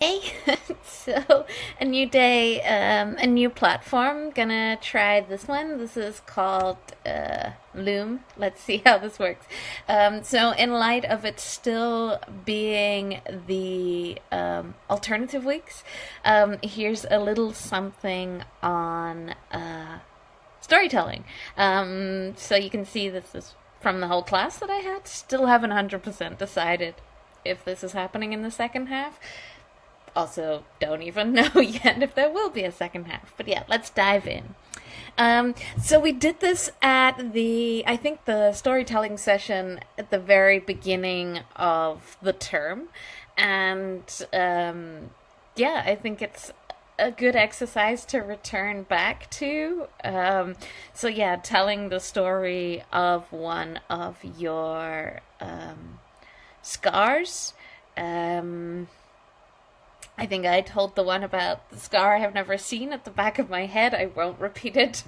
Hey, so a new day, a new platform. Gonna try this one. This is called Loom. Let's see how this works. So, in light of it still being the alternative weeks, here's a little something on storytelling. So you can see this is from the whole class that I had. Still haven't 100% decided if this is happening in the second half. Also, don't even know yet if there will be a second half. But yeah, let's dive in. So we did this at I think the storytelling session at the very beginning of the term. And yeah, I think it's a good exercise to return back to. So yeah, telling the story of one of your scars. I think I told the one about the scar I have never seen at the back of my head. I won't repeat it.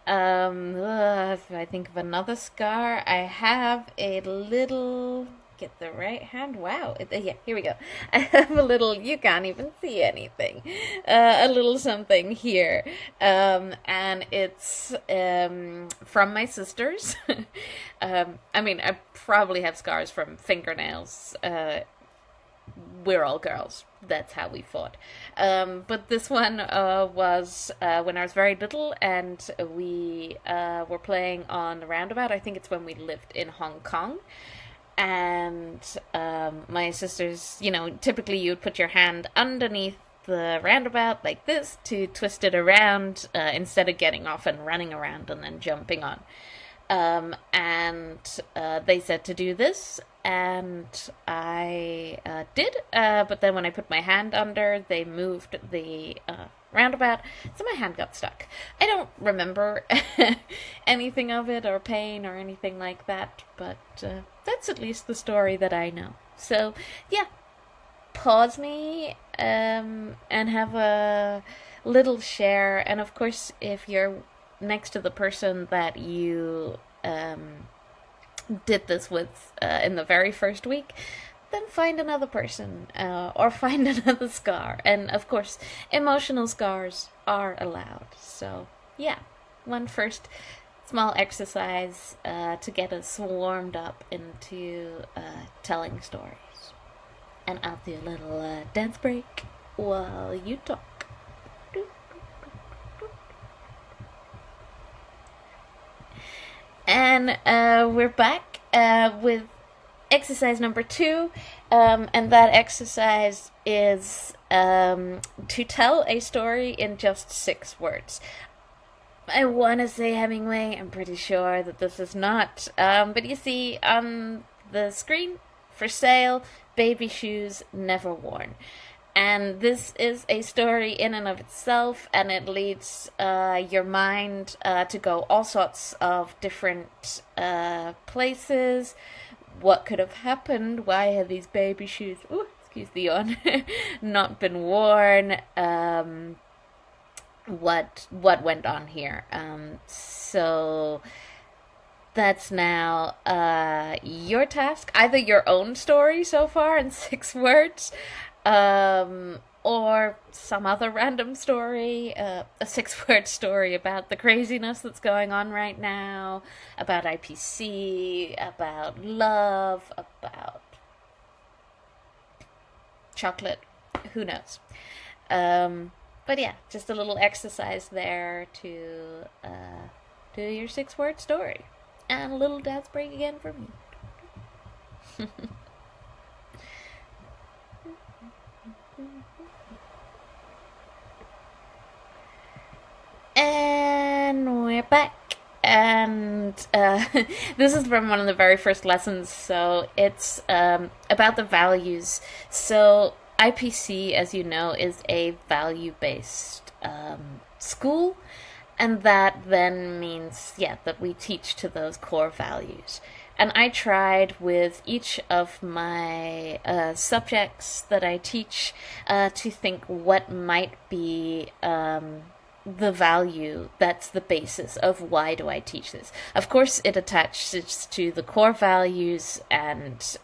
If I think of another scar, I have a little. Get the right hand. Wow. Yeah, here we go. I have a little. You can't even see anything. A little something here. And it's from my sisters. I mean, I probably have scars from fingernails. We're all girls. That's how we fought. But this one was when I was very little, and we were playing on the roundabout. I think it's when we lived in Hong Kong. And my sisters, typically you would put your hand underneath the roundabout like this to twist it around instead of getting off and running around and then jumping on. And they said to do this, and I did. But then when I put my hand under, they moved the roundabout, so my hand got stuck. I don't remember anything of it, or pain, or anything like that, but that's at least the story that I know. So, yeah, pause me and have a little share. And of course, if you're next to the person that you did this with in the very first week, then find another person or find another scar. And of course, emotional scars are allowed. So, yeah, one first small exercise to get us warmed up into telling stories. And I'll do a little dance break while you talk. And we're back with exercise number 2. And that exercise is to tell a story in just 6 words. I want to say Hemingway. I'm pretty sure that this is not. But you see on the screen, for sale, baby shoes never worn. And this is a story in and of itself, and it leads your mind to go all sorts of different places. What could have happened? Why have these baby shoes, excuse the yawn, not been worn? What went on here? So that's now your task. Either your own story so far in 6 words, or some other random story, a 6-word story about the craziness that's going on right now, about IPC, about love, about chocolate, who knows. But yeah, just a little exercise there to do your 6-word story. And a little dance break again for me. And we're back. And this is from one of the very first lessons. So it's about the values. So IPC, as you know, is a value-based school. And that then means, that we teach to those core values. And I tried with each of my subjects that I teach to think what might be the value that's the basis of why do I teach this. Of course, it attaches to the core values, and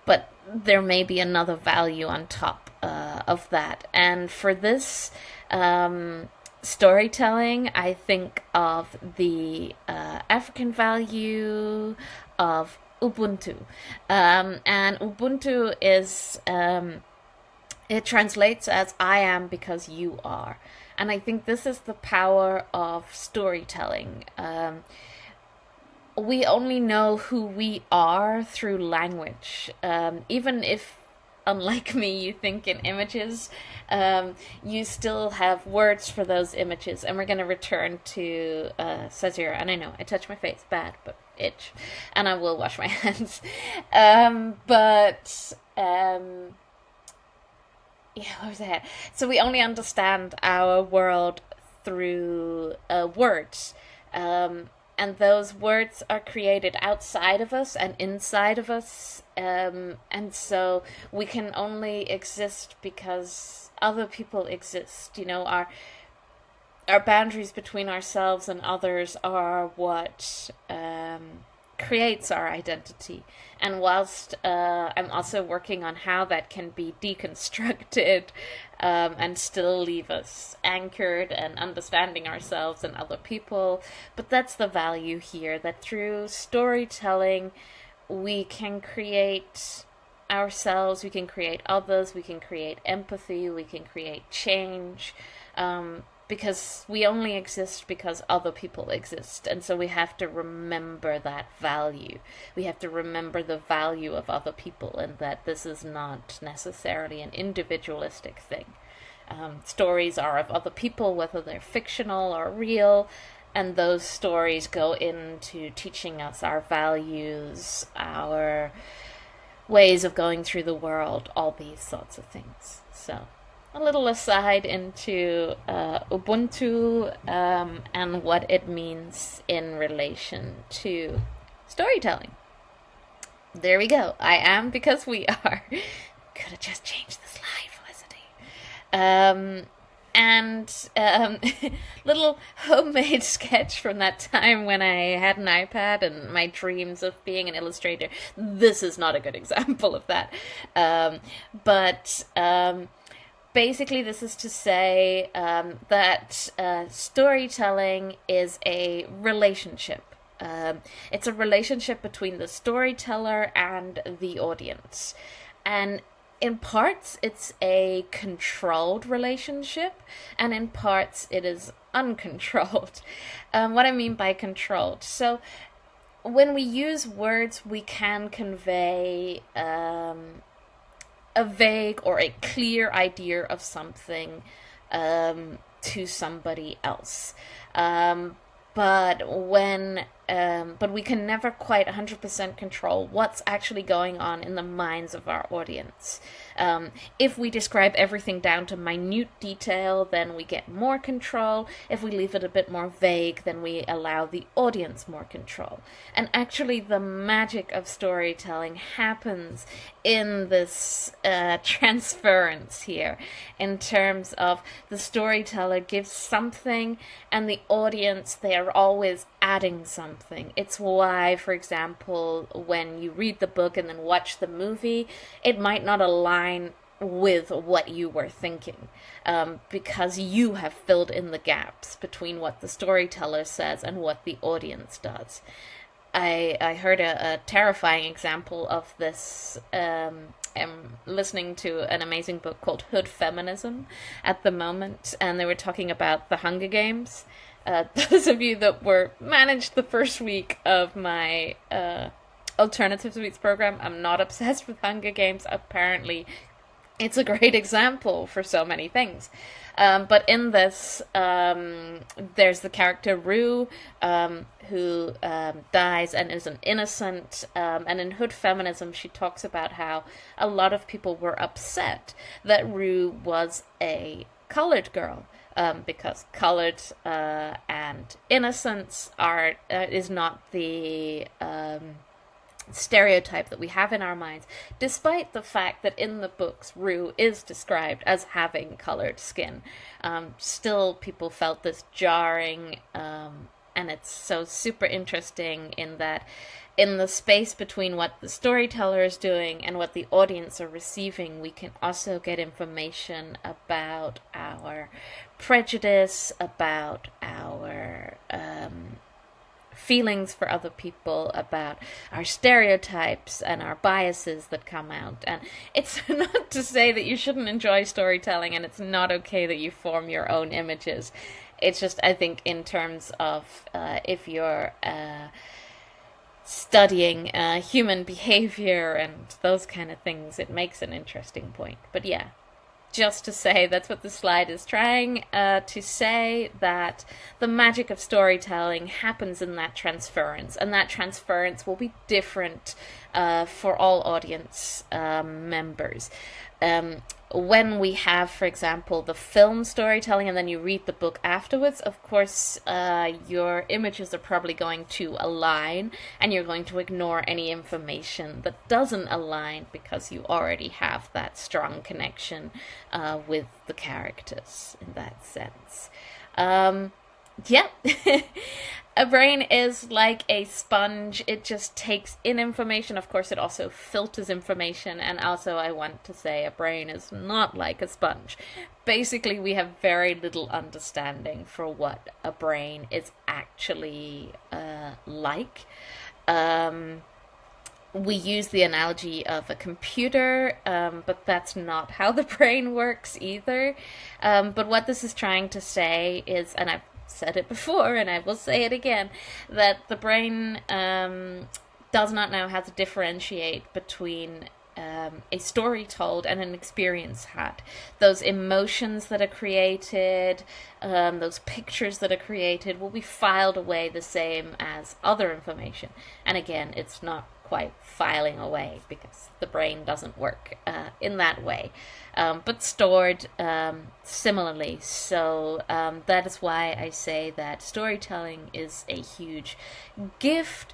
but there may be another value on top of that. And for this storytelling, I think of the African value of Ubuntu. And Ubuntu is, it translates as I am because you are. And I think this is the power of storytelling. We only know who we are through language. Even if, unlike me, you think in images, you still have words for those images. And we're going to return to Sazira. And I know, I touched my face, bad, but itch. And I will wash my hands. Yeah, what was that? So we only understand our world through words. And those words are created outside of us and inside of us. And so we can only exist because other people exist. You know, our boundaries between ourselves and others are what creates our identity. And whilst I'm also working on how that can be deconstructed and still leave us anchored and understanding ourselves and other people, but that's the value here, that through storytelling we can create ourselves, we can create others, we can create empathy, we can create change, because we only exist because other people exist. And so we have to remember that value. We have to remember the value of other people, and that this is not necessarily an individualistic thing. Stories are of other people, whether they're fictional or real, and those stories go into teaching us our values, our ways of going through the world, all these sorts of things. So a little aside into Ubuntu and what it means in relation to storytelling. There we go. I am because we are. Could have just changed the slide, Felicity. Little homemade sketch from that time when I had an iPad and my dreams of being an illustrator. This is not a good example of that. Basically, this is to say that storytelling is a relationship. It's a relationship between the storyteller and the audience. And in parts, it's a controlled relationship, and in parts, it is uncontrolled. What I mean by controlled. So, when we use words, we can convey a vague or a clear idea of something to somebody else. But we can never quite 100% control what's actually going on in the minds of our audience. If we describe everything down to minute detail, then we get more control. If we leave it a bit more vague, then we allow the audience more control. And actually, the magic of storytelling happens in this transference here, in terms of the storyteller gives something and the audience, they are always adding something. It's why, for example, when you read the book and then watch the movie, it might not align with what you were thinking, because you have filled in the gaps between what the storyteller says and what the audience does. I heard a terrifying example of this. I'm listening to an amazing book called Hood Feminism at the moment, and they were talking about the Hunger Games. Those of you that were managed the first week of my Alternative Sweets program, I'm not obsessed with Hunger Games. Apparently, it's a great example for so many things. But in this, there's the character Rue, who dies and is an innocent. And in Hood Feminism, she talks about how a lot of people were upset that Rue was a colored girl. Because colored and innocence is not the stereotype that we have in our minds, despite the fact that in the books Rue is described as having colored skin. Still, people felt this jarring, and it's so super interesting in that in the space between what the storyteller is doing and what the audience are receiving, we can also get information about our prejudice, about our feelings for other people, about our stereotypes and our biases that come out. And it's not to say that you shouldn't enjoy storytelling, and it's not okay that you form your own images. It's just, I think, in terms of if you're studying human behavior and those kind of things, it makes an interesting point. But yeah, just to say, that's what the slide is trying to say, that the magic of storytelling happens in that transference, and that transference will be different for all audience members. When we have, for example, the film storytelling and then you read the book afterwards, of course, your images are probably going to align, and you're going to ignore any information that doesn't align because you already have that strong connection with the characters in that sense. Yeah. A brain is like a sponge. It just takes in information. Of course, it also filters information. And also, I want to say a brain is not like a sponge. Basically, we have very little understanding for what a brain is actually like. We use the analogy of a computer, but that's not how the brain works either. But what this is trying to say is, and I've said it before and I will say it again, that the brain does not know how to differentiate between a story told and an experience had. Those emotions that are created, those pictures that are created will be filed away the same as other information. And again, it's not quite filing away because the brain doesn't work in that way, but stored similarly. So that is why I say that storytelling is a huge gift,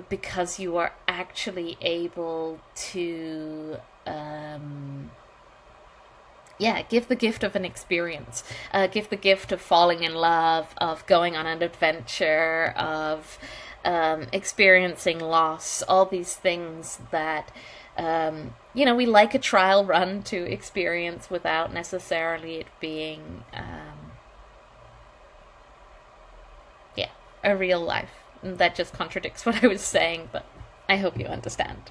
because you are actually able to give the gift of an experience, give the gift of falling in love, of going on an adventure, of experiencing loss, all these things that we like a trial run to experience without necessarily it being a real life. And that just contradicts what I was saying, but I hope you understand.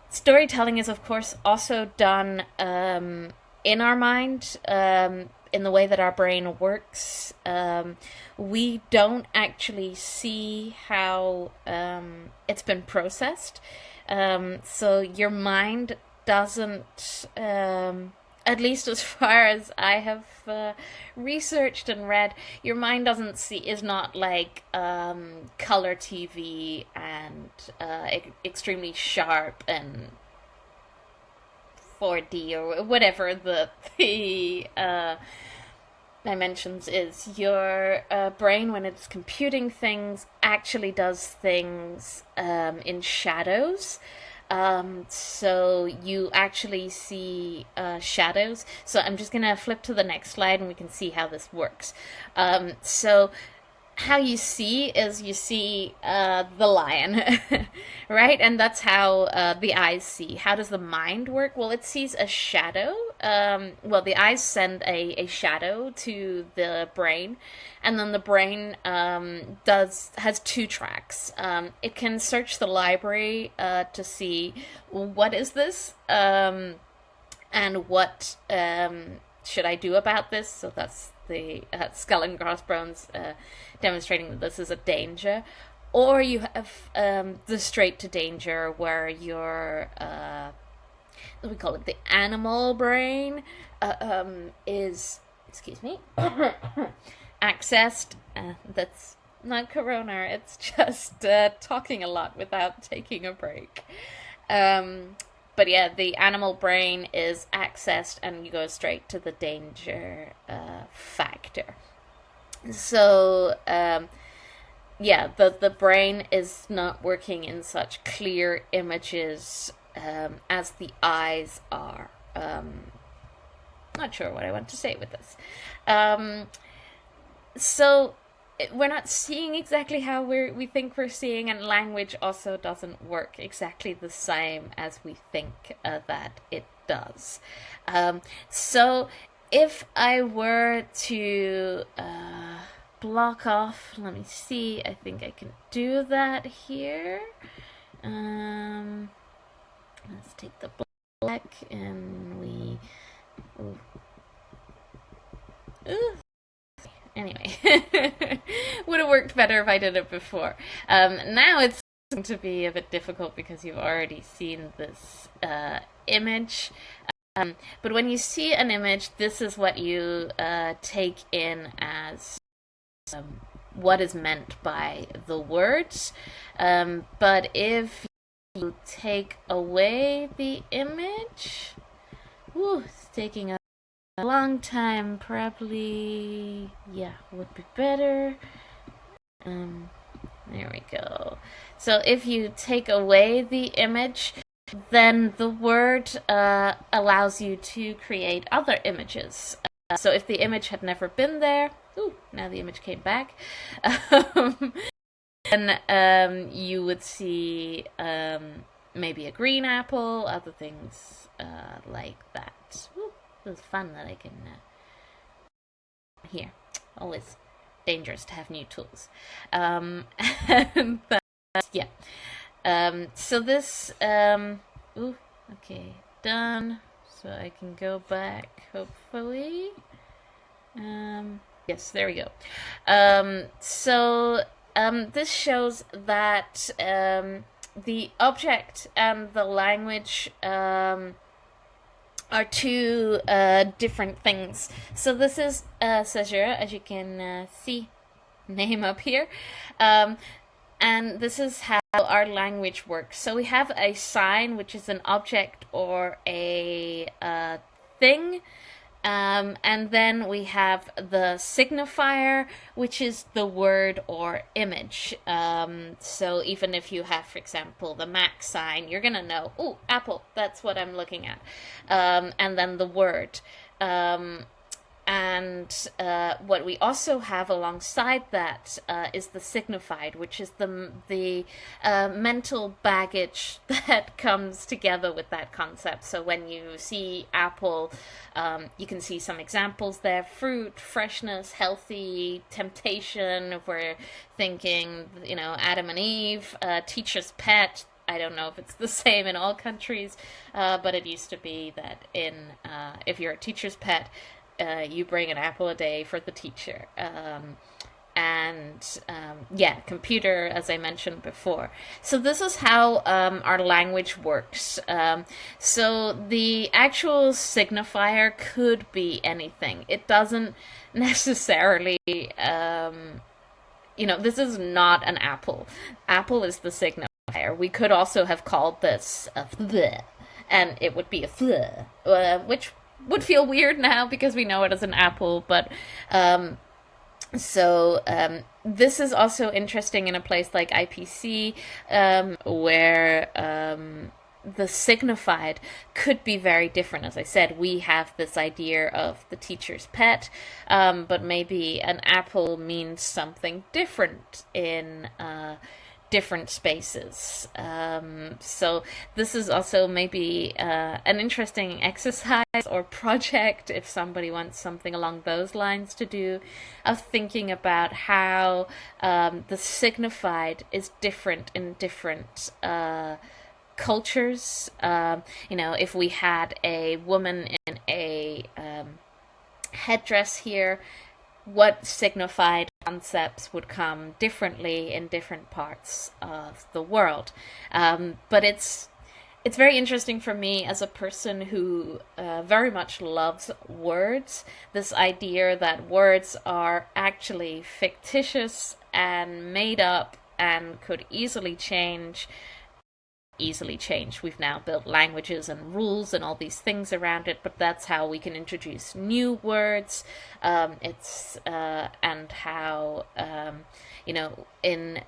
Storytelling is, of course, also done in our mind, in the way that our brain works. We don't actually see how it's been processed. So your mind doesn't, at least as far as I have researched and read, your mind is not like color TV and extremely sharp and 4D or whatever the dimensions is. Your brain, when it's computing things, actually does things in shadows. So you actually see shadows. So I'm just going to flip to the next slide and we can see how this works. So how you see is you see the lion, right? And that's how the eyes see. How does the mind work? Well, it sees a shadow. The eyes send a shadow to the brain, and then the brain has two tracks. It can search the library to see what is this, and what should I do about this. So that's the skull and crossbones demonstrating that this is a danger. Or you have the straight to danger, where your we call it the animal brain is, excuse me, accessed. That's not corona, it's just talking a lot without taking a break. But yeah, the animal brain is accessed and you go straight to the danger factor. So, the brain is not working in such clear images as the eyes are. Not sure what I want to say with this. So we're not seeing exactly how we think we're seeing, and language also doesn't work exactly the same as we think that it does. So if I were to block off, let me see, I think I can do that here. Let's take the black and we. Ooh. Ooh. Anyway, would have worked better if I did it before. Now it's going to be a bit difficult because you've already seen this image. But when you see an image, this is what you take in as what is meant by the words. But if you take away the image, it's taking a long time, probably, yeah, would be better. There we go. So if you take away the image, then the word allows you to create other images. So if the image had never been there, now the image came back, then you would see maybe a green apple, other things like that. It was fun that I can here. Always dangerous to have new tools. But yeah. So this okay, done. So I can go back, hopefully. Yes, there we go. So this shows that the object and the language are two different things. So this is Sageur, as you can see, name up here. And this is how our language works. So we have a sign, which is an object or a thing. And then we have the signifier, which is the word or image. So even if you have, for example, the Mac sign, you're going to know, apple, that's what I'm looking at. And then the word. And what we also have alongside that is the signified, which is the mental baggage that comes together with that concept. So when you see apple, you can see some examples there: fruit, freshness, healthy, temptation. If we're thinking, Adam and Eve, teacher's pet. I don't know if it's the same in all countries, but it used to be that if you're a teacher's pet, you bring an apple a day for the teacher. Computer, as I mentioned before. So this is how our language works. So the actual signifier could be anything. It doesn't necessarily, this is not an apple. Apple is the signifier. We could also have called this a bleh, and it would be a bleh, which would feel weird now because we know it as an apple, but this is also interesting in a place like IPC, where the signified could be very different. As I said, we have this idea of the teacher's pet, but maybe an apple means something different in different spaces. So this is also maybe an interesting exercise or project, if somebody wants something along those lines to do, of thinking about how the signified is different in different cultures. If we had a woman in a headdress here, what signified concepts would come differently in different parts of the world. But it's very interesting for me as a person who very much loves words, this idea that words are actually fictitious and made up and could easily change. We've now built languages and rules and all these things around it, but that's how we can introduce new words. And how in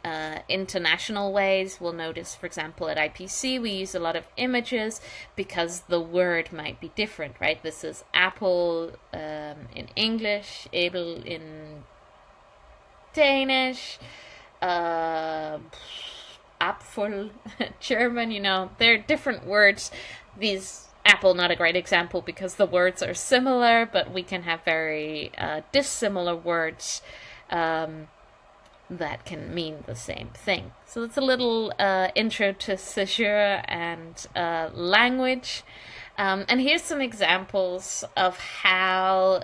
international ways, we'll notice, for example, at IPC we use a lot of images because the word might be different, right? This is apple in English, able in Danish, uh, Apfel, German, they're different words. These apple, not a great example because the words are similar, but we can have very dissimilar words that can mean the same thing. So it's a little intro to Caesura and language. And here's some examples of how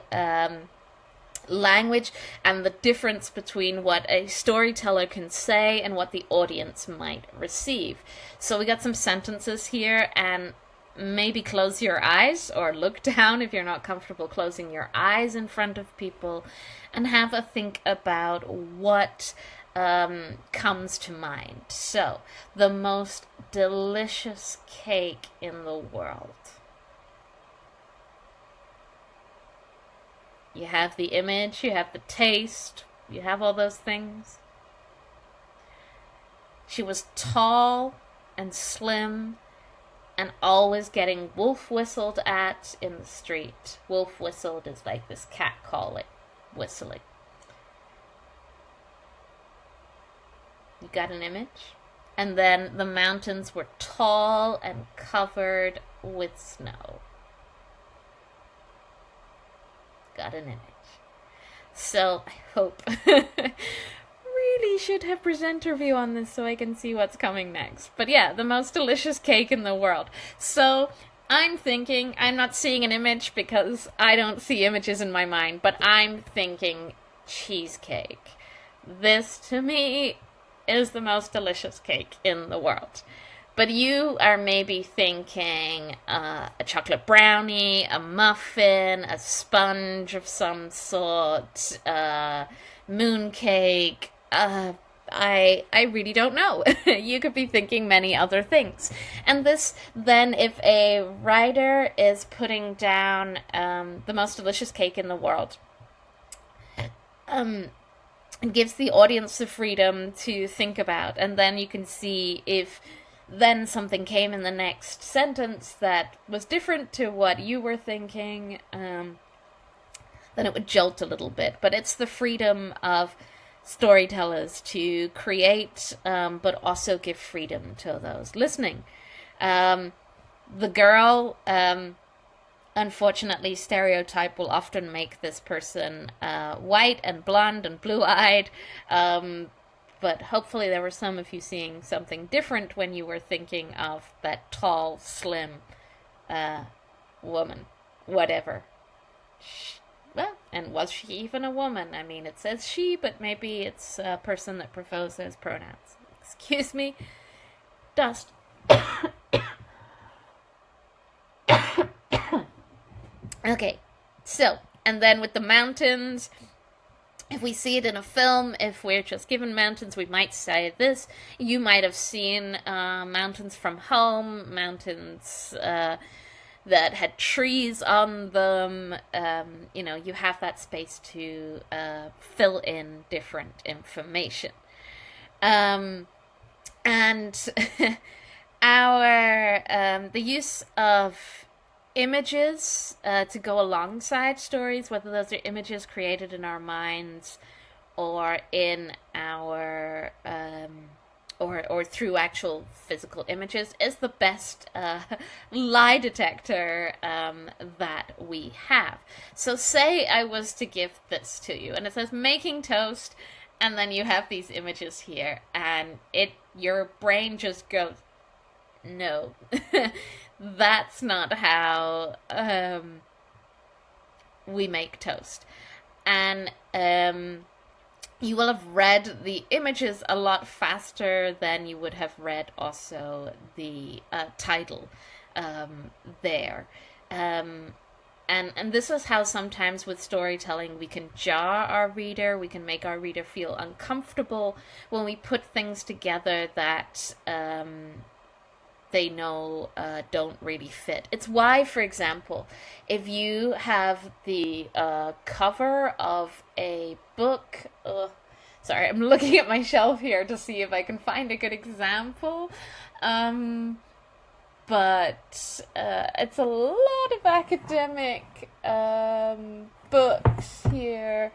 language and the difference between what a storyteller can say and what the audience might receive. So we got some sentences here, and maybe close your eyes or look down if you're not comfortable closing your eyes in front of people, and have a think about what comes to mind. So, the most delicious cake in the world. You have the image, you have the taste, you have all those things. She was tall and slim and always getting wolf whistled at in the street. Wolf whistled is like this cat calling, whistling. You got an image? And then the mountains were tall and covered with snow. Got an image. So I hope really should have presenter view on this so I can see what's coming next. But yeah, the most delicious cake in the world. So I'm thinking, I'm not seeing an image because I don't see images in my mind, but I'm thinking cheesecake. This to me is the most delicious cake in the world. But you are maybe thinking a chocolate brownie, a muffin, a sponge of some sort, mooncake. I really don't know. You could be thinking many other things. And this, then, if a writer is putting down the most delicious cake in the world, it gives the audience the freedom to think about, and then you can see if then something came in the next sentence that was different to what you were thinking, then it would jolt a little bit. But it's the freedom of storytellers to create, but also give freedom to those listening. The girl, unfortunately, stereotype will often make this person white and blonde and blue-eyed, but hopefully there were some of you seeing something different when you were thinking of that tall, slim woman. Whatever. Well, and was she even a woman? I mean, it says she, but maybe it's a person that prefers those pronouns. Excuse me. Dust. Okay, so, and then with the mountains, if we see it in a film, if we're just given mountains, we might say this. You might have seen mountains from home, mountains that had trees on them. You have that space to fill in different information. And the use of images to go alongside stories, whether those are images created in our minds or in our or through actual physical images, is the best lie detector that we have. So say I was to give this to you and it says making toast, and then you have these images here, and your brain just goes, no. That's not how we make toast. And you will have read the images a lot faster than you would have read also the title there. And this is how sometimes with storytelling we can jar our reader, we can make our reader feel uncomfortable when we put things together that they know don't really fit. It's why, for example, if you have the cover of a book... sorry, I'm looking at my shelf here to see if I can find a good example. But it's a lot of academic books here.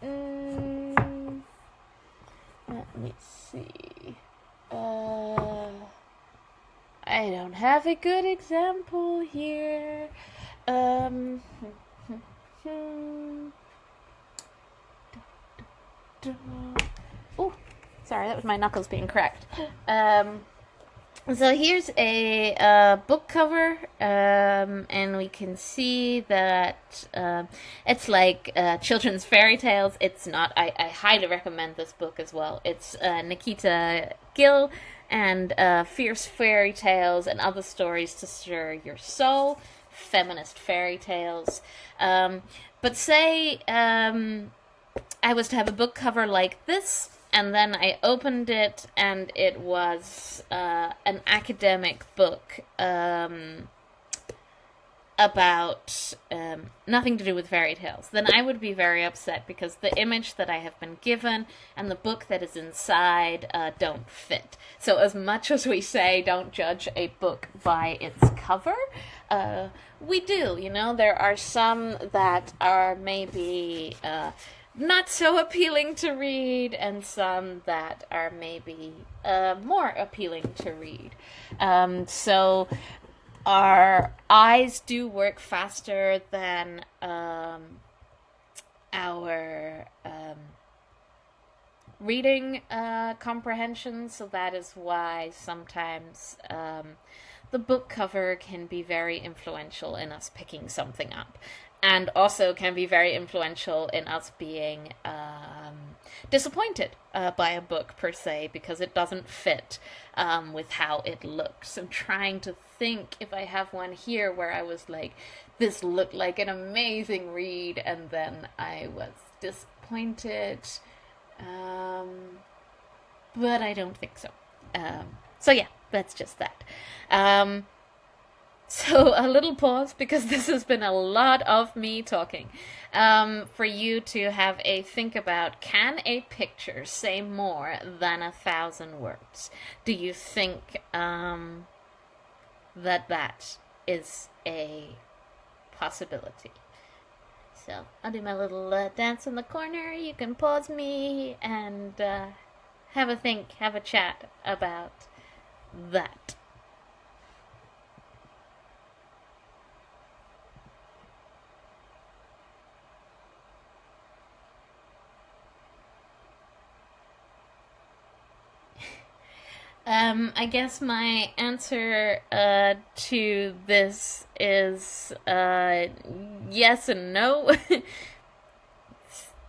mm. Let me see. I don't have a good example here. Um, oh, sorry, that was my knuckles being cracked. So here's a book cover, and we can see that it's like children's fairy tales. It's not. I highly recommend this book as well. It's Nikita Gill and Fierce Fairy Tales and Other Stories to Stir Your Soul, feminist fairy tales. But say I was to have a book cover like this, and then I opened it, and it was an academic book about nothing to do with fairy tales, then I would be very upset because the image that I have been given and the book that is inside don't fit. So as much as we say don't judge a book by its cover, we do. You know, there are some that are maybe not so appealing to read, and some that are maybe more appealing to read. So our eyes do work faster than our reading comprehension, so that is why sometimes the book cover can be very influential in us picking something up, and also can be very influential in us being disappointed by a book per se, because it doesn't fit with how it looks. I'm trying to think if I have one here where I was like, this looked like an amazing read, and then I was disappointed. But I don't think so. So yeah, that's just that. So a little pause, because this has been a lot of me talking. For you to have a think about, can a picture say more than 1,000 words? Do you think that is a possibility? So I'll do my little dance in the corner. You can pause me and have a think, have a chat about that. I guess my answer to this is yes and no.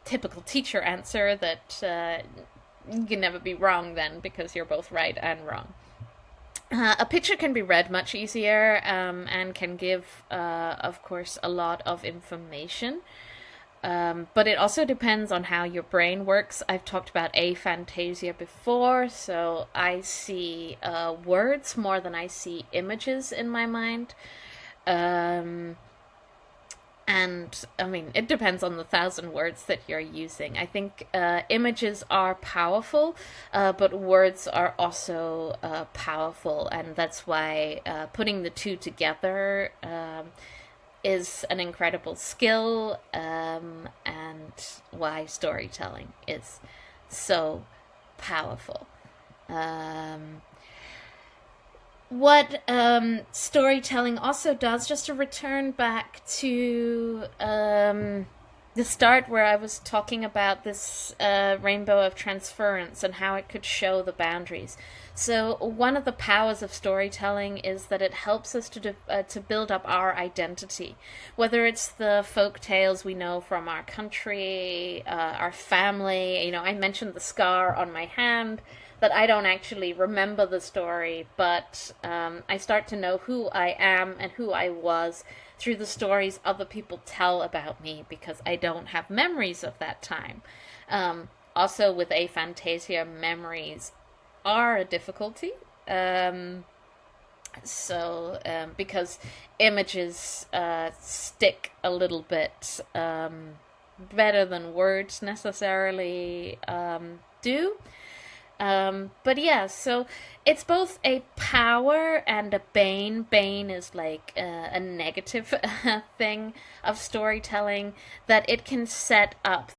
Typical teacher answer that you can never be wrong then, because you're both right and wrong. A picture can be read much easier and can give, of course, a lot of information. But it also depends on how your brain works. I've talked about aphantasia before, so I see words more than I see images in my mind. And I mean, it depends on the 1,000 words that you're using. I think images are powerful, but words are also powerful, and that's why putting the two together is an incredible skill, and why storytelling is so powerful. What storytelling also does, just to return back to the start where I was talking about this rainbow of transference and how it could show the boundaries. So one of the powers of storytelling is that it helps us to build up our identity, whether it's the folk tales we know from our country, our family. You know, I mentioned the scar on my hand, that I don't actually remember the story, but I start to know who I am and who I was through the stories other people tell about me, because I don't have memories of that time. Also, with aphantasia, memories are a difficulty. Because images stick a little bit better than words necessarily do. But yeah, so it's both a power and a bane. Bane is like a negative thing of storytelling, that it can set up